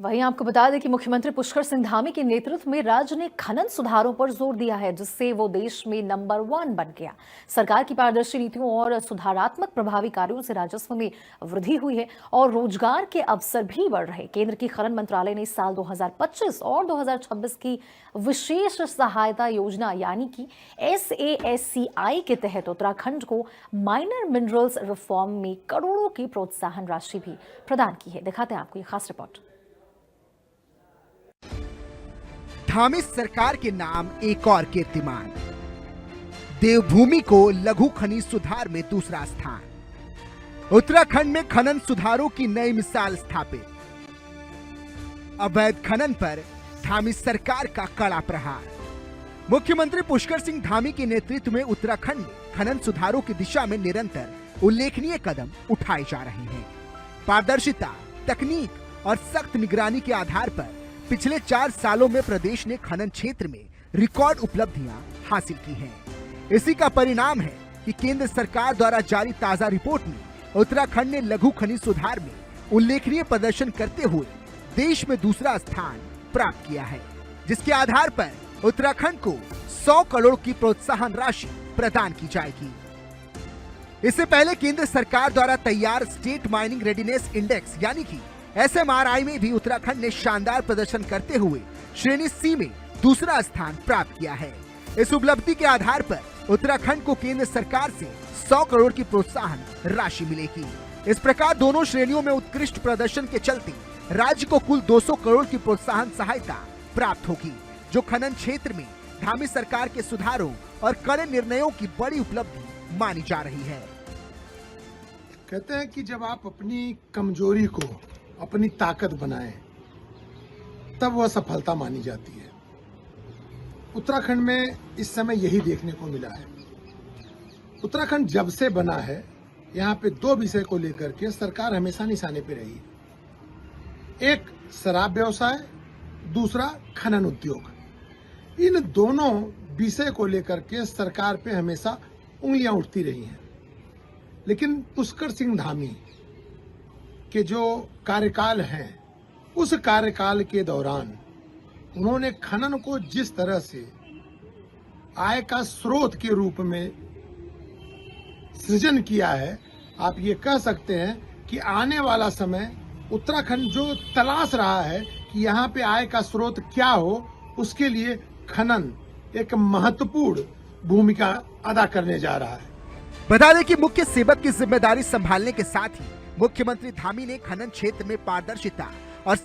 वहीं आपको बता दें कि मुख्यमंत्री पुष्कर सिंह धामी के नेतृत्व में राज्य ने खनन सुधारों पर जोर दिया है, जिससे वो देश में नंबर 1 बन गया। सरकार की पारदर्शी नीतियों और सुधारात्मक प्रभावी कार्यों से राजस्व में वृद्धि हुई है और रोजगार के अवसर भी बढ़ रहे। केंद्र की खनन मंत्रालय ने साल 2025 और 2026 की विशेष सहायता योजना यानी कि SASCI के तहत उत्तराखंड को माइनर मिनरल्स रिफॉर्म में करोड़ों की प्रोत्साहन राशि भी प्रदान की है। दिखाते हैं आपको ये खास रिपोर्ट। धामी सरकार के नाम एक और कीर्तिमान। देवभूमि को लघु खनिज सुधार में दूसरा स्थान। उत्तराखंड में खनन सुधारों की नई मिसाल स्थापित। अवैध खनन पर धामी सरकार का कड़ा प्रहार। मुख्यमंत्री पुष्कर सिंह धामी के नेतृत्व में उत्तराखंड में खनन सुधारों की दिशा में निरंतर उल्लेखनीय कदम उठाए जा रहे हैं। पारदर्शिता, तकनीक और सख्त निगरानी के आधार पर पिछले 4 सालों में प्रदेश ने खनन क्षेत्र में रिकॉर्ड उपलब्धियां हासिल की हैं। इसी का परिणाम है कि केंद्र सरकार द्वारा जारी ताजा रिपोर्ट में उत्तराखंड ने लघु खनिज सुधार में उल्लेखनीय प्रदर्शन करते हुए देश में दूसरा स्थान प्राप्त किया है, जिसके आधार पर उत्तराखंड को 100 करोड़ की प्रोत्साहन राशि प्रदान की जाएगी। इससे पहले केंद्र सरकार द्वारा तैयार स्टेट माइनिंग रेडीनेस इंडेक्स यानी कि SMRI में भी उत्तराखंड ने शानदार प्रदर्शन करते हुए श्रेणी C में दूसरा स्थान प्राप्त किया है। इस उपलब्धि के आधार पर उत्तराखंड को केंद्र सरकार से 100 करोड़ की प्रोत्साहन राशि मिलेगी। इस प्रकार दोनों श्रेणियों में उत्कृष्ट प्रदर्शन के चलते राज्य को कुल 200 करोड़ की प्रोत्साहन सहायता प्राप्त होगी, जो खनन क्षेत्र में धामी सरकार के सुधारों और कड़े निर्णयों की बड़ी उपलब्धि मानी जा रही है। कहते हैं कि जब आप अपनी कमजोरी को अपनी ताकत बनाएं, तब वह सफलता मानी जाती है। उत्तराखंड में इस समय यही देखने को मिला है। उत्तराखंड जब से बना है, यहाँ पे 2 विषय को लेकर के सरकार हमेशा निशाने पे रही है। एक शराब व्यवसाय, दूसरा खनन उद्योग। इन दोनों विषय को लेकर के सरकार पे हमेशा उंगलियां उठती रही हैं। लेकिन पुष्कर सिंह धामी के जो कार्यकाल है, उस कार्यकाल के दौरान उन्होंने खनन को जिस तरह से आय का स्रोत के रूप में सृजन किया है, आप ये कह सकते हैं कि आने वाला समय उत्तराखंड जो तलाश रहा है कि यहाँ पे आय का स्रोत क्या हो, उसके लिए खनन एक महत्वपूर्ण भूमिका अदा करने जा रहा है। बता दें कि मुख्य सेवक की जिम्मेदारी संभालने के साथ ही मुख्यमंत्री धामी ने खनन क्षेत्र में पारदर्शिता और